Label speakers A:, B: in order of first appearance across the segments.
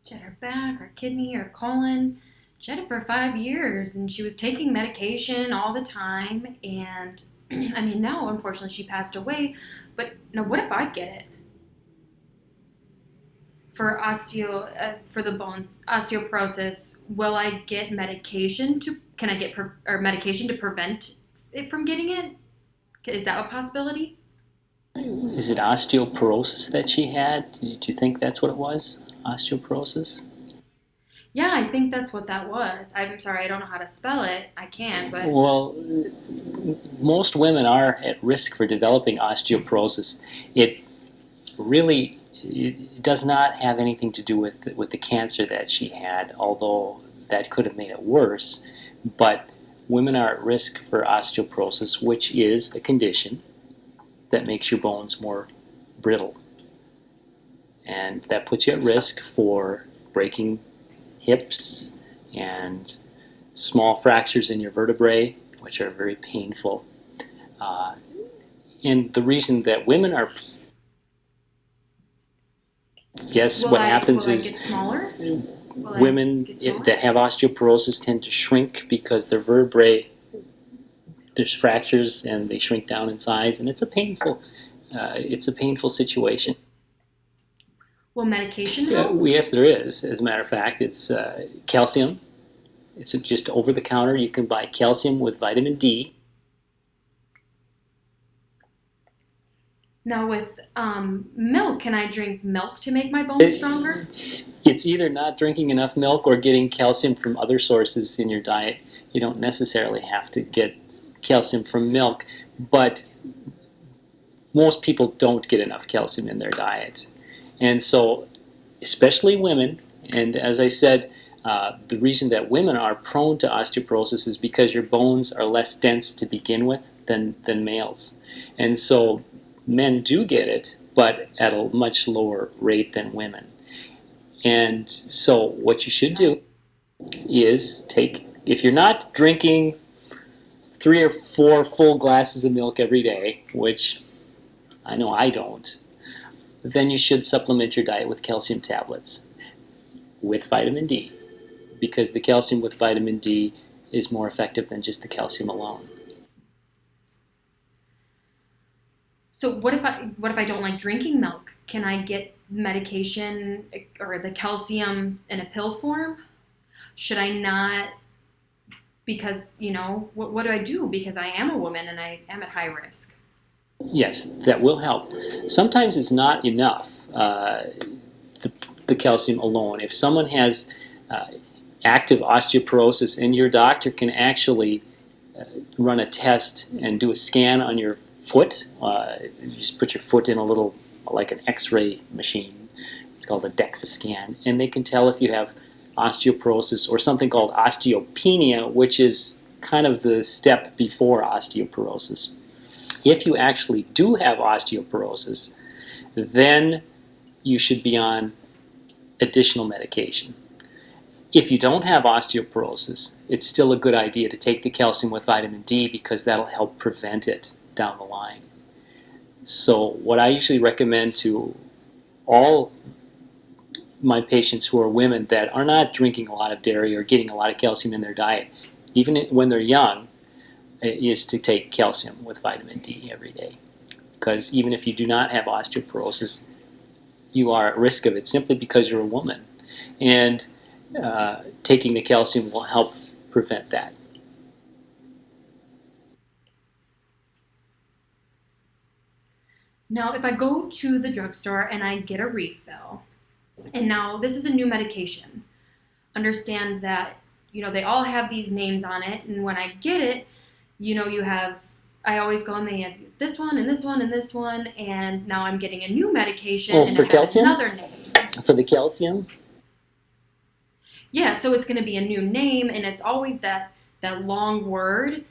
A: She had her back, her kidney, her colon. She had it for 5 years, and she was taking medication all the time. And I mean, now unfortunately she passed away. But now, what if I get it for for the bones osteoporosis? Will I get medication to? Can I get or medication to prevent it from getting it? Is that a possibility?
B: Is it osteoporosis that she had? Do you think that's what it was? Osteoporosis?
A: Yeah, I think that's what that was. I'm sorry, I don't know how to spell it. I can, but
B: Well, most women are at risk for developing osteoporosis. It really it does not have anything to do with the cancer that she had, although that could have made it worse. But women are at risk for osteoporosis, which is a condition that makes your bones more brittle. And that puts you at risk for breaking hips and small fractures in your vertebrae, which are very painful. Uh, and the reason that women are, yes, what
A: will
B: happens
A: I get
B: is
A: smaller? Will I
B: women
A: get smaller?
B: that have osteoporosis tend to shrink because their vertebrae, there's fractures and they shrink down in size, and it's a painful situation.
A: Will medication
B: Yeah,
A: help?
B: yes, there is. As a matter of fact, it's calcium. It's just over the counter. You can buy calcium with vitamin D.
A: Now with milk, can I drink milk to make my bones stronger?
B: It's either not drinking enough milk or getting calcium from other sources in your diet. You don't necessarily have to get calcium from milk, but most people don't get enough calcium in their diet. And so, especially women, and as I said, the reason that women are prone to osteoporosis is because your bones are less dense to begin with than males. And so men do get it, but at a much lower rate than women. And so what you should do is if you're not drinking 3 or 4 full glasses of milk every day, which I know I don't, then you should supplement your diet with calcium tablets with vitamin D, because the calcium with vitamin D is more effective than just the calcium alone.
A: So what if I don't like drinking milk? Can I get medication or the calcium in a pill form? Should I not? Because what do I do? Because I am a woman and I am at high risk.
B: Yes, that will help. Sometimes it's not enough, the, the calcium alone. If someone has uh, active osteoporosis, and your doctor can actually run a test and do a scan on your foot. You just put your foot in a little, like an X-ray machine. It's called a DEXA scan, and they can tell if you have osteoporosis or something called osteopenia, which is kind of the step before osteoporosis. If you actually do have osteoporosis, then you should be on additional medication. If you don't have osteoporosis, it's still a good idea to take the calcium with vitamin D, because that'll help prevent it down the line. So what I usually recommend to all my patients who are women that are not drinking a lot of dairy or getting a lot of calcium in their diet, even when they're young, is to take calcium with vitamin D every day. Because even if you do not have osteoporosis, you are at risk of it simply because you're a woman. And taking the calcium will help prevent that.
A: Now, if I go to the drugstore and I get a refill, and now this is a new medication, understand that they all have these names on it, and when I get it, you have I always go and they have this one and this one and this one, and now I'm getting a new medication
B: Oh,
A: and
B: for
A: it has
B: calcium?
A: another name.
B: For the calcium?
A: Yeah, so it's going to be a new name, and it's always that long word.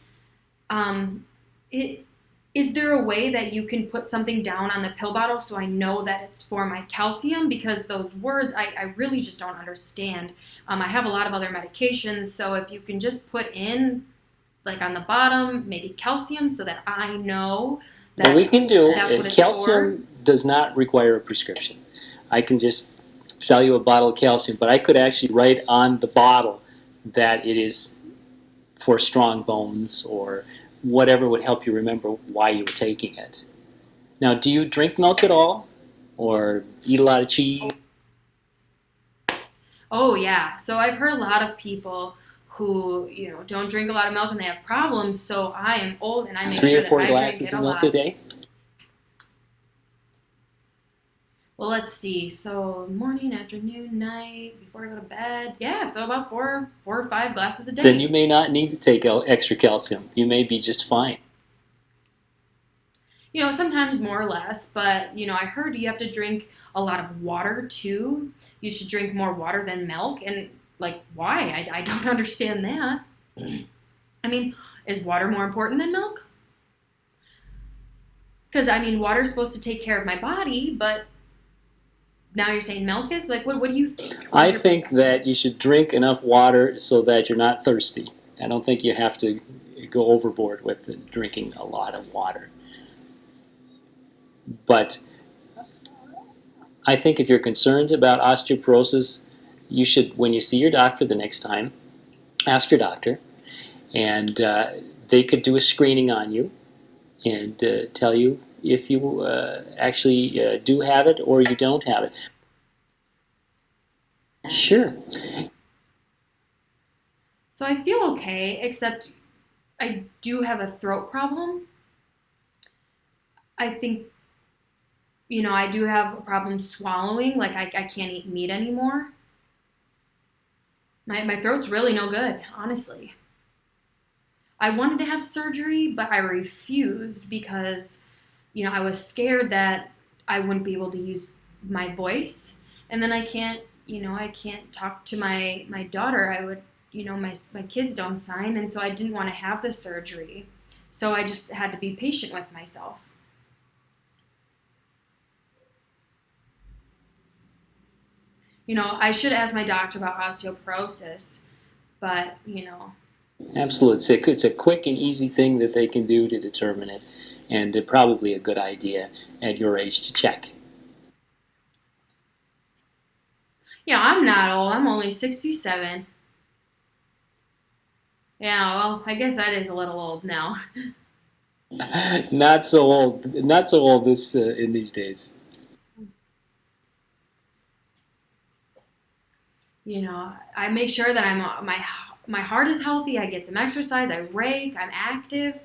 A: It Is there a way that you can put something down on the pill bottle so I know that it's for my calcium? Because those words I really just don't understand. I have a lot of other medications, so if you can just put in, like on the bottom, maybe calcium, so that I know
B: What we
A: that
B: can do,
A: that's what it's for.
B: calcium does not require a prescription. I can just sell you a bottle of calcium, but I could actually write on the bottle that it is for strong bones or whatever would help you remember why you were taking it. Now, do you drink milk at all or eat a lot of cheese?
A: Oh yeah. So I've heard a lot of people who, don't drink a lot of milk and they have problems. So I am old and I make
B: Three or
A: sure that
B: four
A: I drink
B: glasses
A: it
B: of
A: a
B: milk a
A: lot.
B: day?
A: Well, let's see. So morning, afternoon, night, before I go to bed. Yeah, so about four or five glasses a
B: Then you
A: day.
B: may not need to take extra calcium. You may be just fine.
A: Sometimes more or less, but I heard you have to drink a lot of water too. You should drink more water than milk. And like, why? I don't understand that. I mean, is water more important than milk? Because water is supposed to take care of my body, but now you're saying milk is like, what do you think? What
B: I
A: is your
B: think
A: perspective?
B: that you should drink enough water so that you're not thirsty. I don't think you have to go overboard with drinking a lot of water. But I think if you're concerned about osteoporosis, you should, when you see your doctor the next time, ask your doctor, and they could do a screening on you and tell you if you actually do have it or you don't have it. Sure.
A: So I feel okay, except I do have a throat problem. I think, I do have a problem swallowing. Like, I can't eat meat anymore. My throat's really no good, honestly. I wanted to have surgery, but I refused because, I was scared that I wouldn't be able to use my voice. And then I can't talk to my daughter. I would, my kids don't sign. And so I didn't want to have the surgery. So I just had to be patient with myself. I should ask my doctor about osteoporosis, but,
B: Absolutely. It's a quick and easy thing that they can do to determine it, and probably a good idea at your age to check.
A: I'm not old. I'm only 67. Yeah, well, I guess that is a little old now.
B: Not so old. Not so old this in these days.
A: I make sure that my heart is healthy. I get some exercise. I rake. I'm active.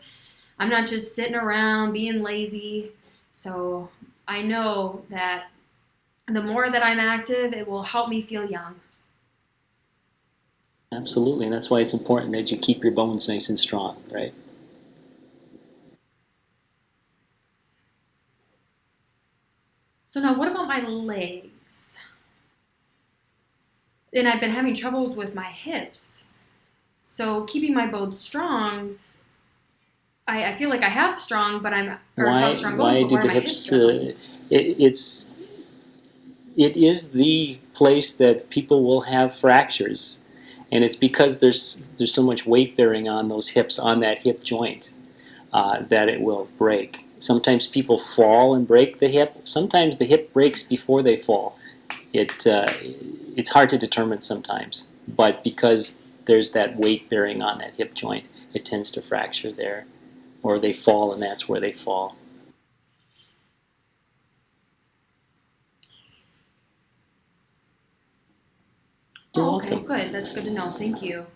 A: I'm not just sitting around being lazy. So I know that the more that I'm active, it will help me feel young.
B: Absolutely, and that's why it's important that you keep your bones nice and strong, right?
A: So now, what about my legs? And I've been having troubles with my hips. So keeping my bones strong, I feel like I have strong, but or have strong bones,
B: Why
A: but
B: do
A: where
B: the
A: my hips
B: hips?
A: are going.
B: It's it is the place that people will have fractures, and it's because there's so much weight bearing on those hips, on that hip joint, that it will break. Sometimes people fall and break the hip. Sometimes the hip breaks before they fall. It's hard to determine sometimes, but because there's that weight bearing on that hip joint, it tends to fracture there, or they fall and that's where they fall. You're
A: Oh, okay,
B: welcome.
A: good. That's good to know. Thank you.